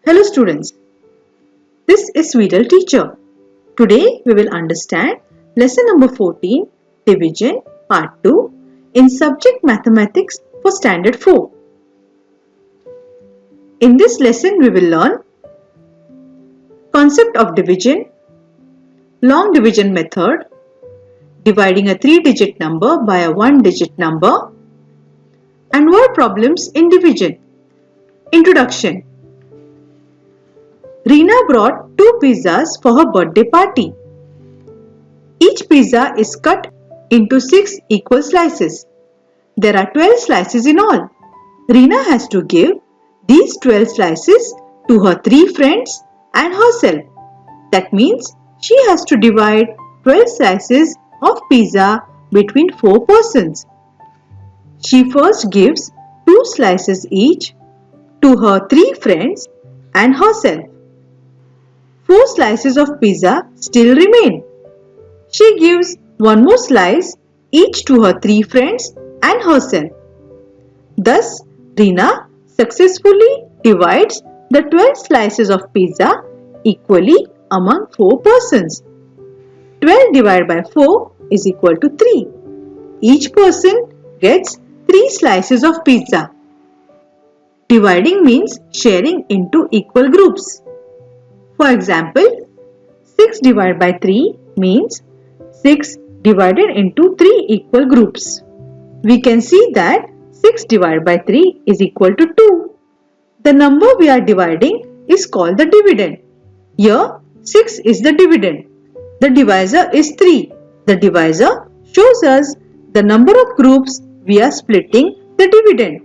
Hello students, this is Sweetal teacher. Today we will understand lesson number 14, division part 2 in subject mathematics for standard 4. In this lesson we will learn concept of division, long division method, dividing a 3-digit number by a 1-digit number, and word problems in division. Introduction. Reena brought 2 pizzas for her birthday party. Each pizza is cut into 6 equal slices. There are 12 slices in all. Reena has to give these 12 slices to her 3 friends and herself. That means she has to divide 12 slices of pizza between 4 persons. She first gives 2 slices each to her 3 friends and herself. 4 slices of pizza still remain. She gives 1 more slice each to her 3 friends and herself. Thus, Reena successfully divides the 12 slices of pizza equally among 4 persons. 12 divided by 4 is equal to 3. Each person gets 3 slices of pizza. Dividing means sharing into equal groups. For example, 6 divided by 3 means 6 divided into 3 equal groups. We can see that 6 divided by 3 is equal to 2. The number we are dividing is called the dividend. Here 6 is the dividend. The divisor is 3. The divisor shows us the number of groups we are splitting the dividend.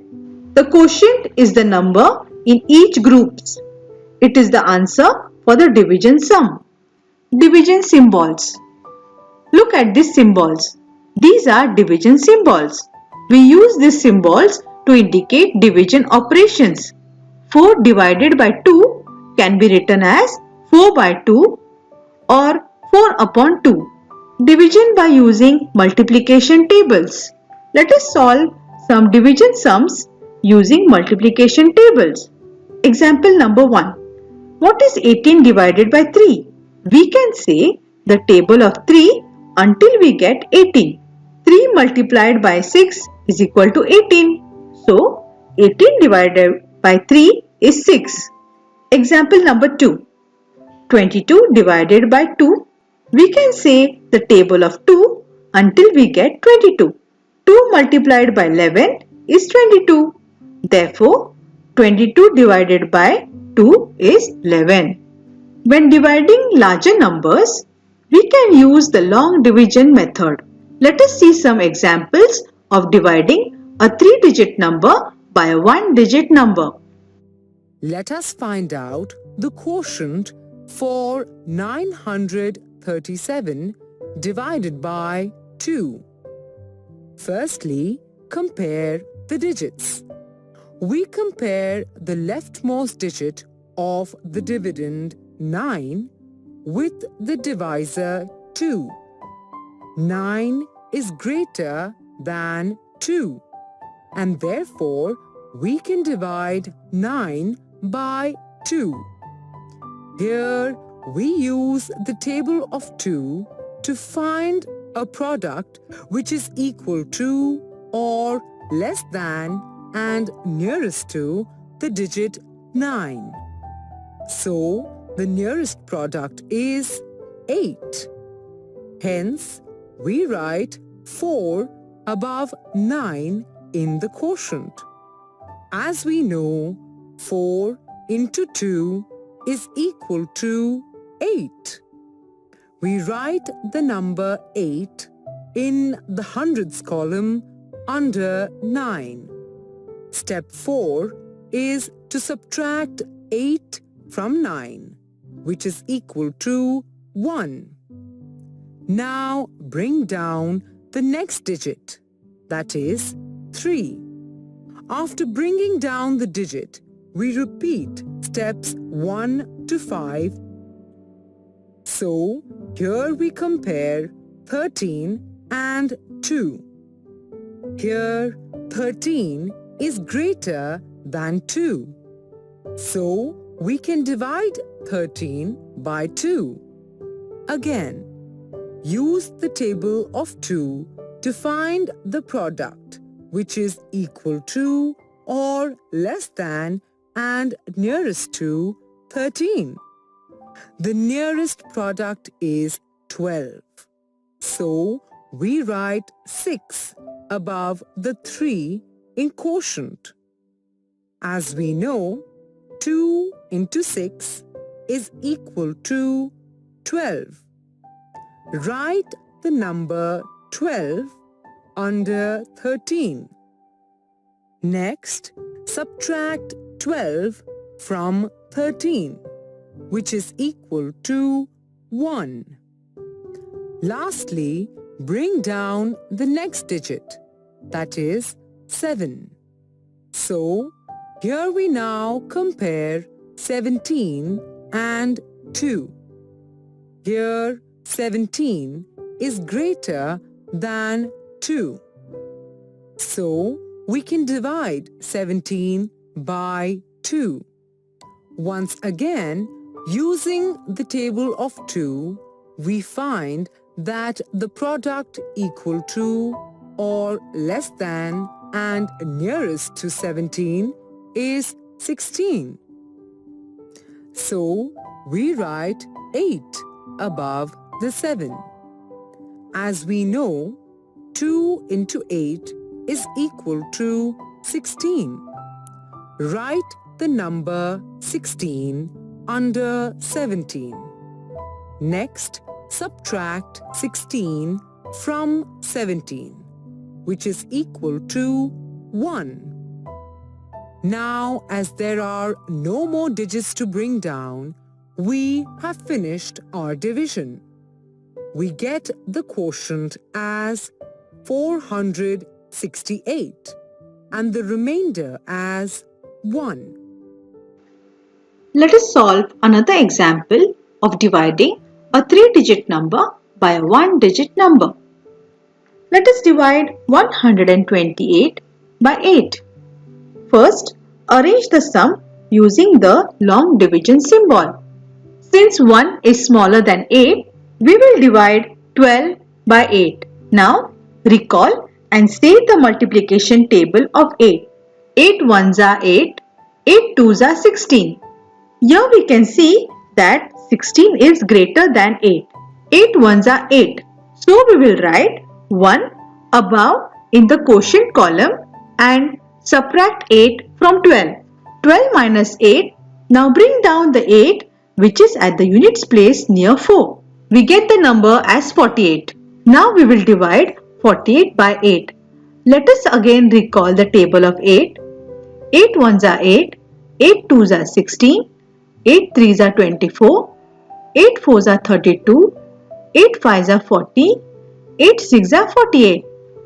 The quotient is the number in each groups. It is the answer for the division sum. Division symbols. Look at these symbols. These are division symbols. We use these symbols to indicate division operations. 4 divided by 2 can be written as 4 by 2 or 4 upon 2. Division by using multiplication tables. Let us solve some division sums using multiplication tables. Example number 1. What is 18 divided by 3? We can say the table of 3 until we get 18. 3 multiplied by 6 is equal to 18. So, 18 divided by 3 is 6. Example number 2. 22 divided by 2. We can say the table of 2 until we get 22. 2 multiplied by 11 is 22. Therefore, 22 divided by 2 is 11. When dividing larger numbers, we can use the long division method. Let us see some examples of dividing a 3-digit number by a 1-digit number. Let us find out the quotient for 937 divided by 2. Firstly, compare the digits. We compare the leftmost digit of the dividend 9 with the divisor 2. 9 is greater than 2 and therefore we can divide 9 by 2. Here we use the table of 2 to find a product which is equal to or less than and nearest to the digit 9. So, the nearest product is 8. Hence, we write 4 above 9 in the quotient. As we know, 4 into 2 is equal to 8. We write the number 8 in the hundreds column under 9. Step 4 is to subtract 8 from 9, which is equal to 1. Now bring down the next digit, that is 3. After bringing down the digit, we repeat steps 1 to 5. So, here we compare 13 and 2. Here, 13 is greater than 2. So, we can divide 13 by 2. Again, use the table of 2 to find the product, which is equal to or less than and nearest to 13. The nearest product is 12. So, we write 6 above the 3 in quotient. As we know, 2 into 6 is equal to 12. Write the number 12 under 13. Next, subtract 12 from 13, which is equal to 1. Lastly, bring down the next digit, that is 7. So, here we now compare 17 and 2. Here, 17 is greater than 2. So, we can divide 17 by 2. Once again, using the table of 2, we find that the product equal to or less than and nearest to 17 is 16. So, we write 8 above the 7. As we know, 2 into 8 is equal to 16. Write the number 16 under 17. Next, subtract 16 from 17, which is equal to 1. Now, as there are no more digits to bring down, we have finished our division. We get the quotient as 468 and the remainder as 1. Let us solve another example of dividing a 3-digit number by a 1-digit number. Let us divide 128 by 8. First, arrange the sum using the long division symbol. Since 1 is smaller than 8, we will divide 12 by 8. Now, recall and say the multiplication table of 8. 8 ones are 8, 8 twos are 16. Here we can see that 16 is greater than 8. 8 ones are 8. So we will write 1 above in the quotient column and subtract 8 from 12. 12 minus 8. Now bring down the 8 which is at the units place near 4. We get the number as 48. Now we will divide 48 by 8. Let us again recall the table of 8. 8 ones are 8, 8 twos are 16, 8 threes are 24, 8 fours are 32, 8 fives are 40, 8 sixes are 48.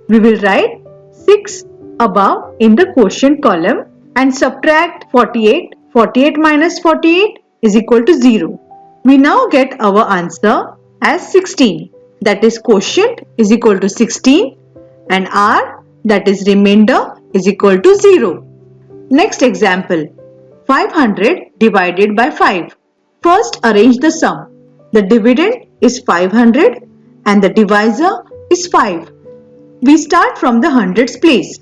We will write 6 above in the quotient column and subtract 48. 48 minus 48 is equal to 0. We now get our answer as 16. That is quotient is equal to 16 and R, that is remainder, is equal to 0. Next example, 500 divided by 5. First arrange the sum. The dividend is 500 and the divisor is 5. We start from the hundreds place.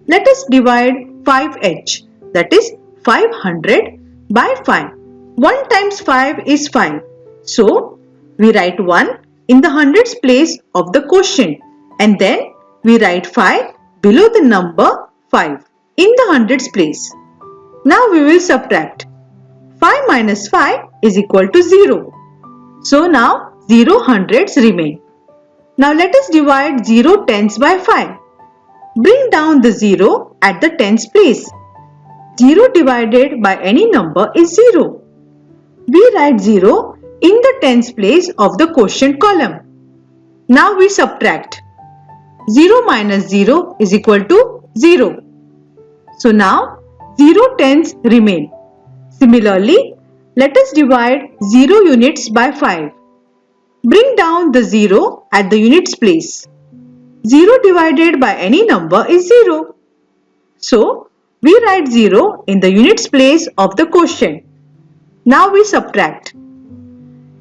Let us divide 5h, that is 500 by 5. 1 times 5 is 5. So, we write 1 in the hundreds place of the quotient and then we write 5 below the number 5 in the hundreds place. Now we will subtract. 5 minus 5 is equal to 0. So now 0 hundreds remain. Now let us divide 0 tens by 5. Bring down the 0 at the tens place. 0 divided by any number is 0. We write 0 in the tens place of the quotient column. Now we subtract. 0 minus 0 is equal to 0. So now 0 tens remain. Similarly, let us divide 0 units by 5. Bring down the 0 at the units place. 0 divided by any number is 0. So, we write 0 in the units place of the quotient. Now we subtract.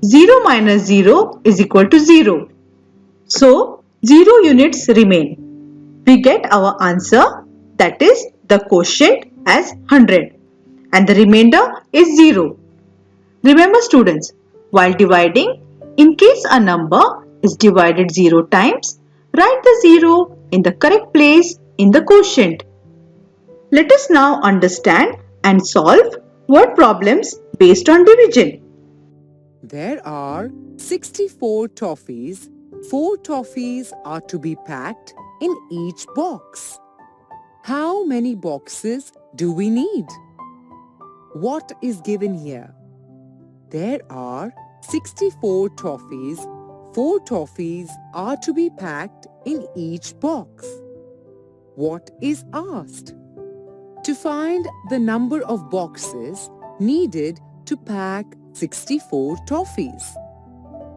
0 minus 0 is equal to 0. So 0 units remain. We get our answer, that is the quotient as 100 and the remainder is 0. Remember students, while dividing, in case a number is divided 0 times, write the 0 in the correct place in the quotient. Let us now understand and solve word problems based on division. There are 64 toffees. 4 toffees are to be packed in each box. How many boxes do we need? What is given here? There are 64 toffees. 4 toffees are to be packed in each box. What is asked? To find the number of boxes needed to pack 64 toffees.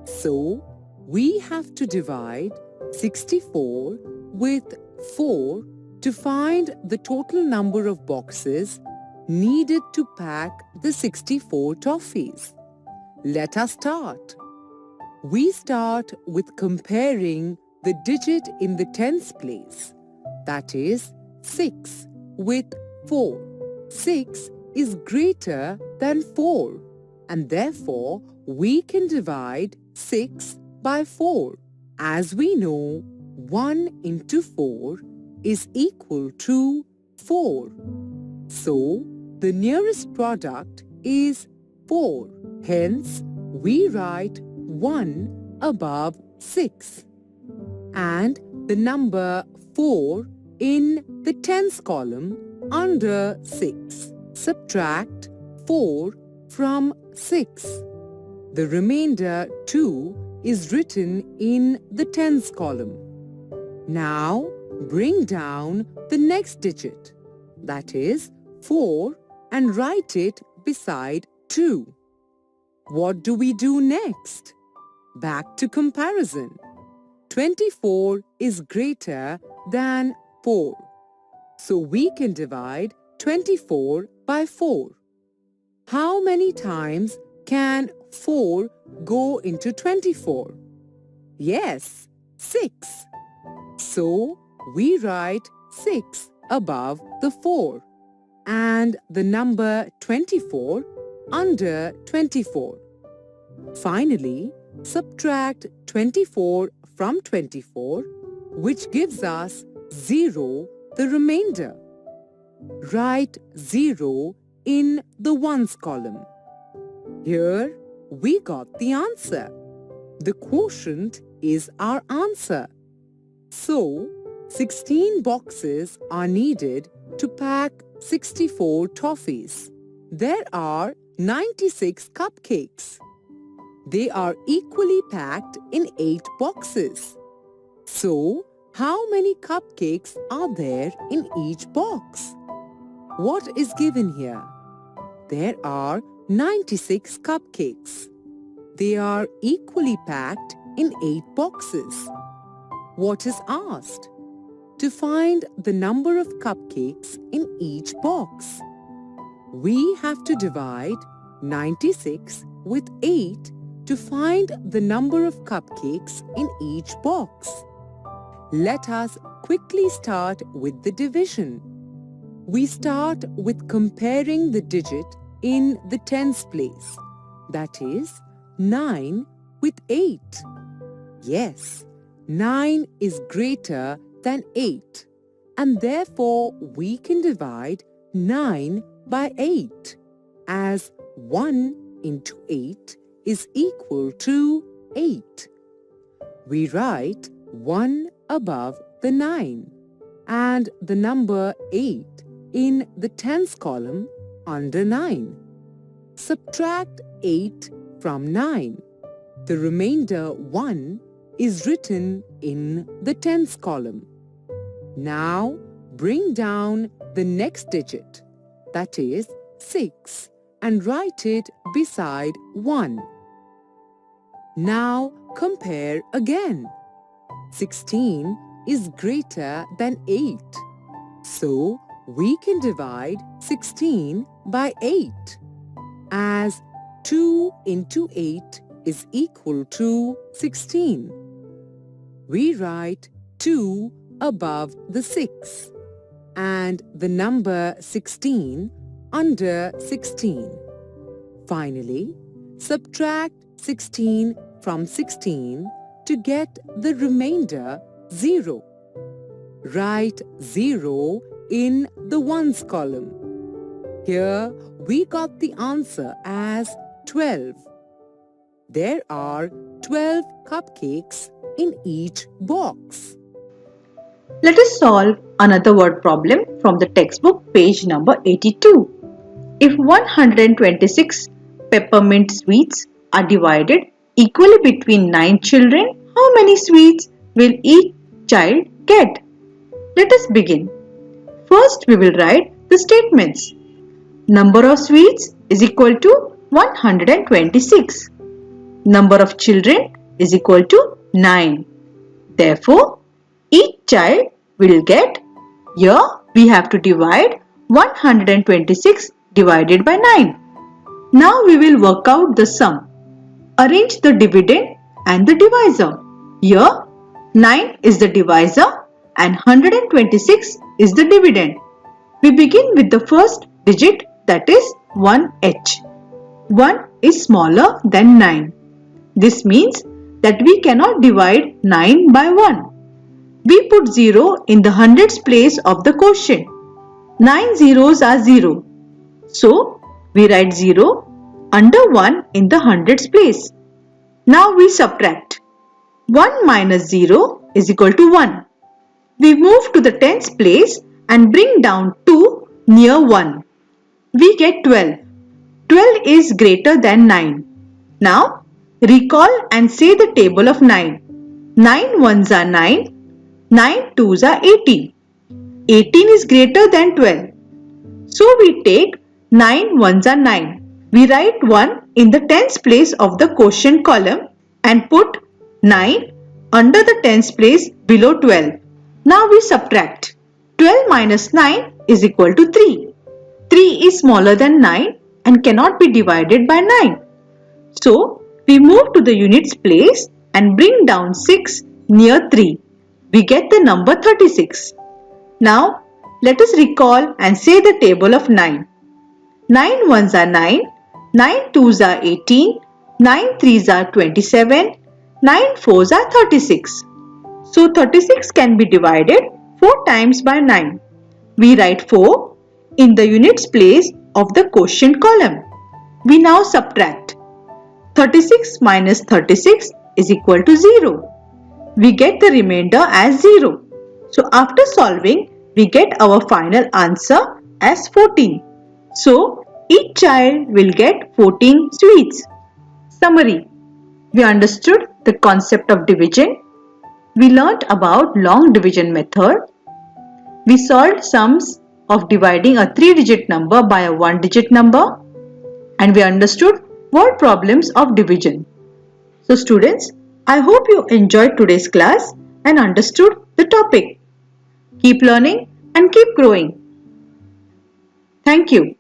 So, we have to divide 64 with 4 to find the total number of boxes needed to pack the 64 toffees. Let us start. We start with comparing the digit in the tens place, that is 6, with 4. 6 is greater than 4 and therefore we can divide 6 by 4. As we know, 1 into 4 is equal to 4. So, the nearest product is 4. Hence, we write 1 above 6. And the number 4 in the tens column under 6. Subtract 4 from 6. The remainder 2 is written in the tens column. Now bring down the next digit, that is 4, and write it beside 2. What do we do next? Back to comparison. 24 is greater than 4. So we can divide 24 by 4. How many times can 4 go into 24? Yes, 6. So we write 6 above the 4 and the number 24 under 24. Finally, subtract 24 from 24, which gives us 0, the remainder. Write 0 in the ones column. Here we got the answer. The quotient is our answer. So, 16 boxes are needed to pack 64 toffees. There are 96 cupcakes. They are equally packed in 8 boxes. So, how many cupcakes are there in each box? What is given here? There are 96 cupcakes. They are equally packed in 8 boxes. What is asked? To find the number of cupcakes in each box. We have to divide 96 with 8 to find the number of cupcakes in each box. Let us quickly start with the division. We start with comparing the digit in the tens place, that is 9 with 8. Yes, 9 is greater than 8 and therefore we can divide 9 by 8 as 1 into 8 is equal to 8. We write 1 above the 9 and the number 8 in the tens column under 9. Subtract 8 from 9. The remainder 1 is written in the tens column. Now bring down the next digit, that is 6, and write it beside 1. Now compare again. 16 is greater than 8. So we can divide 16 by 8 as 2 into 8 is equal to 16. We write 2 above the 6 and the number 16 under 16. Finally, subtract 16 from 16 to get the remainder 0. Write 0 in the ones column. Here we got the answer as 12. There are 12 cupcakes in each box. Let us solve another word problem from the textbook, page number 82. If 126 peppermint sweets are divided equally between 9 children, how many sweets will each child get? Let us begin. First, we will write the statements. Number of sweets is equal to 126. Number of children is equal to 9. Therefore, each child will get, here we have to divide 126 divided by 9. Now we will work out the sum. Arrange the dividend and the divisor. Here 9 is the divisor and 126 is the dividend. We begin with the first digit, that is 1h. 1 is smaller than 9. This means that we cannot divide 9 by 1. We put 0 in the hundreds place of the quotient. 9 zeros are 0. So, we write 0 under 1 in the hundreds place. Now we subtract. 1 minus 0 is equal to 1. We move to the tens place and bring down 2 near 1. We get 12. 12 is greater than 9. Now, recall and say the table of 9. 9 ones are 9. 9 twos are 18. 18 is greater than 12. So we take 9 ones are 9. We write 1 in the tens place of the quotient column and put 9 under the tens place below 12. Now we subtract. 12 minus 9 is equal to 3. 3 is smaller than 9 and cannot be divided by 9. So we move to the units place and bring down 6 near 3. We get the number 36. Now let us recall and say the table of 9. 9 ones are 9. 9 twos are 18. 9 threes are 27. 9 fours are 36. So 36 can be divided 4 times by 9. We write 4 in the units place of the quotient column. We now subtract. 36 minus 36 is equal to 0. We get the remainder as 0. So after solving, we get our final answer as 14. So each child will get 14 sweets. Summary. We understood the concept of division. We learnt about long division method. We solved sums of dividing a 3-digit number by a 1-digit number. And we understood word problems of division. So students, I hope you enjoyed today's class and understood the topic. Keep learning and keep growing. Thank you.